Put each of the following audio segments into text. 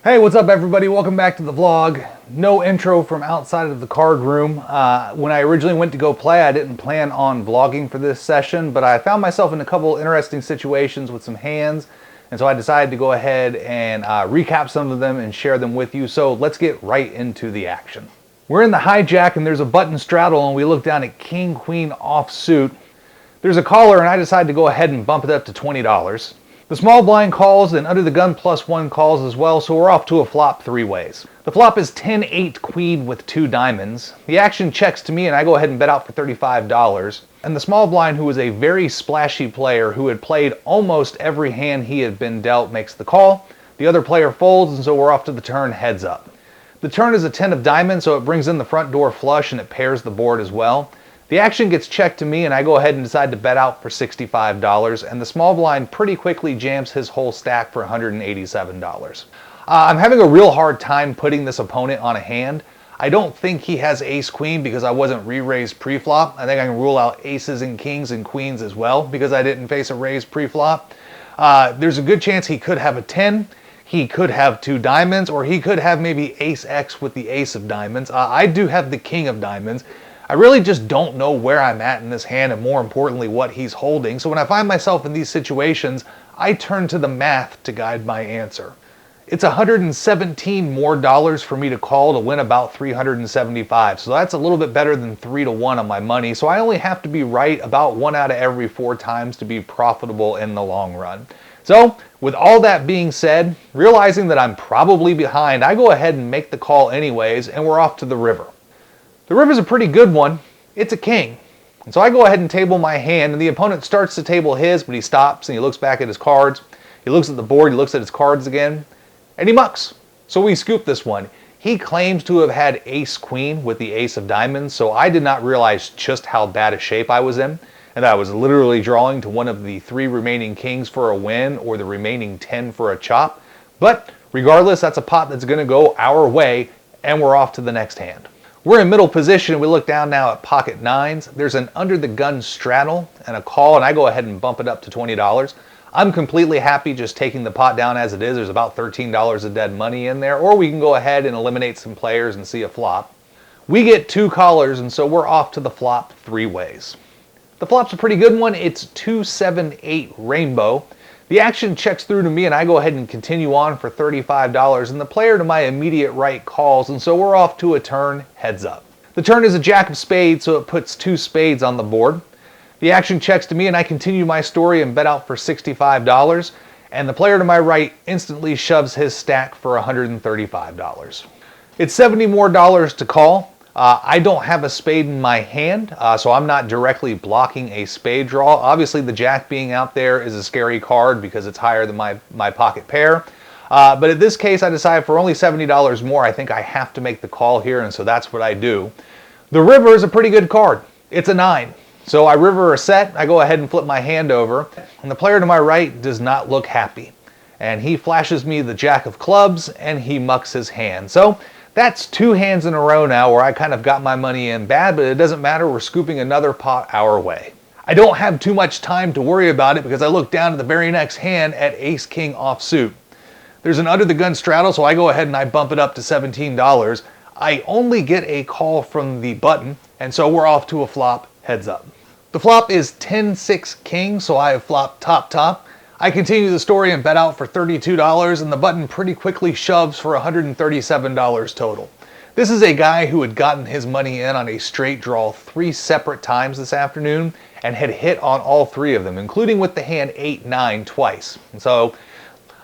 Hey, what's up everybody? Welcome back to the vlog. No intro from outside of the card room. When I originally went to go play, I didn't plan on vlogging for this session, but I found myself in a couple interesting situations with some hands, and so I decided to go ahead and recap some of them and share them with you. So let's get right into the action. We're in the hijack and there's a button straddle, and we look down at king, queen offsuit. There's a caller and I decided to go ahead and bump it up to $20. The small blind calls and under the gun +1 calls as well, so we're off to a flop three ways. The flop is 10-8 queen with 2 diamonds. The action checks to me and I go ahead and bet out for $35. And the small blind, who is a very splashy player who had played almost every hand he had been dealt, makes the call. The other player folds, and so we're off to the turn heads up. The turn is a 10 of diamonds, so it brings in the front door flush and it pairs the board as well. The action gets checked to me and I go ahead and decide to bet out for $65, and the small blind pretty quickly jams his whole stack for $187. I'm having a real hard time putting this opponent on a hand. I don't think he has ace queen because I wasn't re-raised pre-flop. I think I can rule out aces and kings and queens as well because I didn't face a raise pre-flop. There's a good chance he could have a 10. He could have 2 diamonds, or he could have maybe ace X with the ace of diamonds. I do have the king of diamonds. I really just don't know where I'm at in this hand, and more importantly, what he's holding. So when I find myself in these situations, I turn to the math to guide my answer. It's $117 more for me to call to win about 375. So that's a little bit better than 3-1 on my money. So I only have to be right about 1 out of every 4 times to be profitable in the long run. So with all that being said, realizing that I'm probably behind, I go ahead and make the call anyways, and we're off to the river. The river's a pretty good one. It's a king. And so I go ahead and table my hand, and the opponent starts to table his, but he stops and he looks back at his cards. He looks at the board, he looks at his cards again, and he mucks. So we scoop this one. He claims to have had ace queen with the ace of diamonds, so I did not realize just how bad a shape I was in, and I was literally drawing to one of the 3 remaining kings for a win or the remaining 10 for a chop. But regardless, that's a pot that's going to go our way, and we're off to the next hand. We're in middle position. We look down now at pocket 9s. There's an under the gun straddle and a call, and I go ahead and bump it up to $20. I'm completely happy just taking the pot down as it is. There's about $13 of dead money in there, or we can go ahead and eliminate some players and see a flop. We get 2 callers, and so we're off to the flop 3 ways. The flop's a pretty good one. It's 2-7-8 rainbow. The action checks through to me and I go ahead and continue on for $35, and the player to my immediate right calls, and so we're off to a turn heads up. The turn is a jack of spades, so it puts 2 spades on the board. The action checks to me and I continue my story and bet out for $65, and the player to my right instantly shoves his stack for $135. It's $70 more to call. I don't have a spade in my hand, so I'm not directly blocking a spade draw. Obviously, the jack being out there is a scary card because it's higher than my pocket pair. But in this case, I decided for only $70 more, I think I have to make the call here, and so that's what I do. The river is a pretty good card. It's a 9. So I river a set, I go ahead and flip my hand over, and the player to my right does not look happy. And he flashes me the jack of clubs, and he mucks his hand. So that's 2 hands in a row now where I kind of got my money in bad, but it doesn't matter. We're scooping another pot our way. I don't have too much time to worry about it because I look down at the very next hand at ace king offsuit. There's an under the gun straddle, so I go ahead and I bump it up to $17. I only get a call from the button, and so we're off to a flop heads up. The flop is 10-6 king, so I have flopped top. I continue the story and bet out for $32, and the button pretty quickly shoves for $137 total. This is a guy who had gotten his money in on a straight draw 3 separate times this afternoon and had hit on all 3 of them, including with the hand 8-9 twice. And so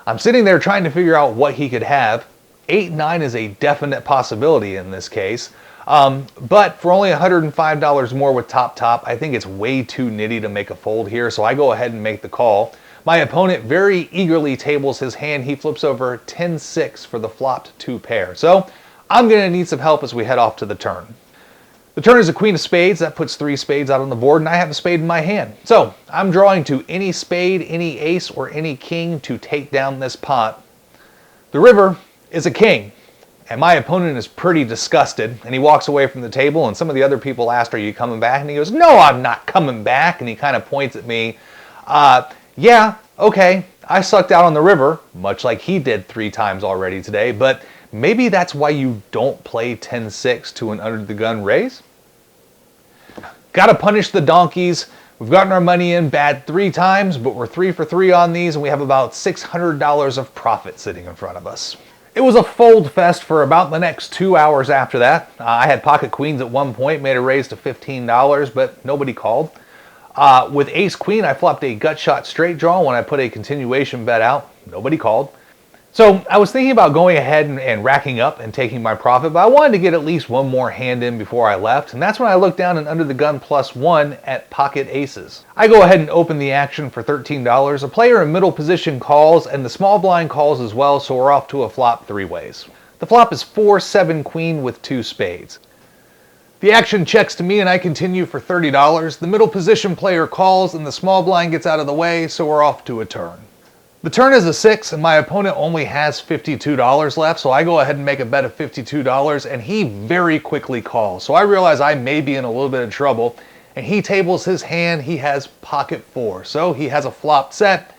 I'm sitting there trying to figure out what he could have. 8-9 is a definite possibility in this case. But for only $105 more with top, I think it's way too nitty to make a fold here, so I go ahead and make the call. My opponent very eagerly tables his hand. He flips over 10-6 for the flopped 2 pair. So I'm going to need some help as we head off to the turn. The turn is a queen of spades. That puts 3 spades out on the board, and I have a spade in my hand. So I'm drawing to any spade, any ace, or any king to take down this pot. The river is a king, and my opponent is pretty disgusted, and he walks away from the table, and some of the other people asked, "Are you coming back?" And he goes, "No, I'm not coming back," and he kind of points at me. Yeah, okay, I sucked out on the river, much like he did 3 times already today, but maybe that's why you don't play 10-6 to an under the gun raise? Gotta punish the donkeys. We've gotten our money in bad 3 times, but we're 3 for 3 on these, and we have about $600 of profit sitting in front of us. It was a fold fest for about the next 2 hours after that. I had pocket queens at one point, made a raise to $15, but nobody called. With ace queen, I flopped a gut shot straight draw when I put a continuation bet out. Nobody called. So I was thinking about going ahead and racking up and taking my profit, but I wanted to get at least one more hand in before I left, and that's when I looked down and under the gun +1 at pocket aces. I go ahead and open the action for $13. A player in middle position calls, and the small blind calls as well, so we're off to a flop 3 ways. The flop is 4-7 queen with 2 spades. The action checks to me and I continue for $30. The middle position player calls and the small blind gets out of the way, so we're off to a turn. The turn is a 6 and my opponent only has $52 left, so I go ahead and make a bet of $52 and he very quickly calls. So I realize I may be in a little bit of trouble and he tables his hand. He has pocket 4, so he has a flop set.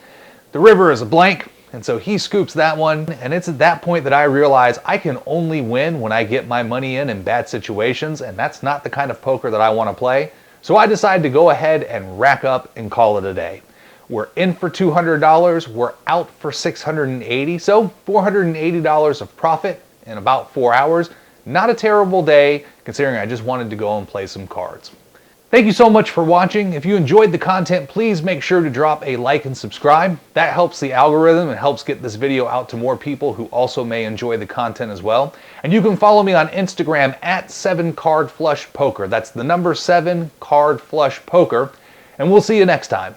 The river is a blank, and so he scoops that one, and it's at that point that I realize I can only win when I get my money in bad situations, and that's not the kind of poker that I want to play. So I decide to go ahead and rack up and call it a day. We're in for $200, we're out for $680, so $480 of profit in about 4 hours. Not a terrible day, considering I just wanted to go and play some cards. Thank you so much for watching. If you enjoyed the content, please make sure to drop a like and subscribe. That helps the algorithm and helps get this video out to more people who also may enjoy the content as well. And you can follow me on Instagram at 7cardflushpoker. That's the number 7cardflushpoker. And we'll see you next time.